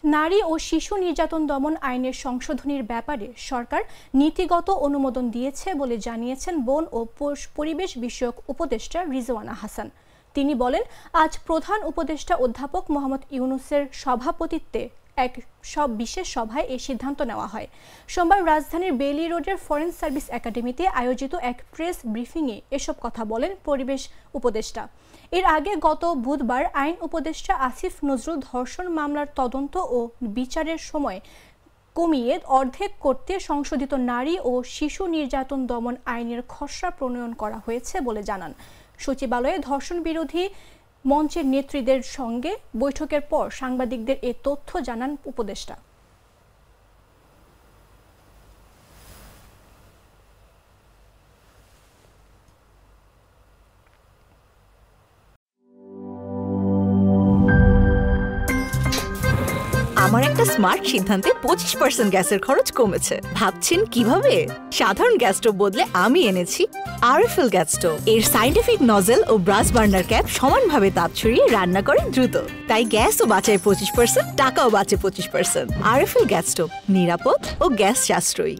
নারী ও শিশু নির্যাতন দমন আইনের সংশোধনীর ব্যাপারে সরকার নীতিগত অনুমোদন দিয়েছে বলে জানিয়েছেন বন ও পরিবেশ বিষয়ক উপদেষ্টা রিজওয়ানা হাসান। তিনি বলেন, আজ প্রধান উপদেষ্টা অধ্যাপক মোহাম্মদ ইউনূসের সভাপতিত্বে এক বিশেষ সভায় এই সিদ্ধান্ত নেওয়া হয়। সোমবার রাজধানীর বেইলি রোডের ফরেন সার্ভিস একাডেমিতে আয়োজিত এক প্রেস ব্রিফিংয়ে এসব কথা বলেন পরিবেশ উপদেষ্টা। এর আগে গত বুধবার আইন উপদেষ্টা আসিফ নজরুল ধর্ষণ মামলার তদন্ত ও বিচারের সময় কমিয়ে অর্ধেক করতে সংশোধিত নারী ও শিশু নির্যাতন দমন আইনের খসড়া প্রণয়ন করা হয়েছে বলে জানান। সচিবালয়ে ধর্ষণ বিরোধী মঞ্চের নেত্রীদের সঙ্গে বৈঠকের পর সাংবাদিকদের এ তথ্য জানান উপদেষ্টা। আমার একটা স্মার্ট সিদ্ধান্তে 25% গ্যাসের খরচ কমেছে। ভাবছেন কিভাবে? সাধারণ গ্যাস স্টোভ বদলে আমি এনেছি আরএফএল গ্যাস স্টোভ। এর সাইন্টিফিক নজল ও ব্রাস বার্নার ক্যাপ সমানভাবে তাপ ছড়িয়ে রান্না করে দ্রুত, তাই গ্যাসও বাঁচায় 25%, টাকাও বাঁচে 25%। আরএফএল গ্যাস স্টোভ নিরাপদ ও গ্যাস সাশ্রয়ী।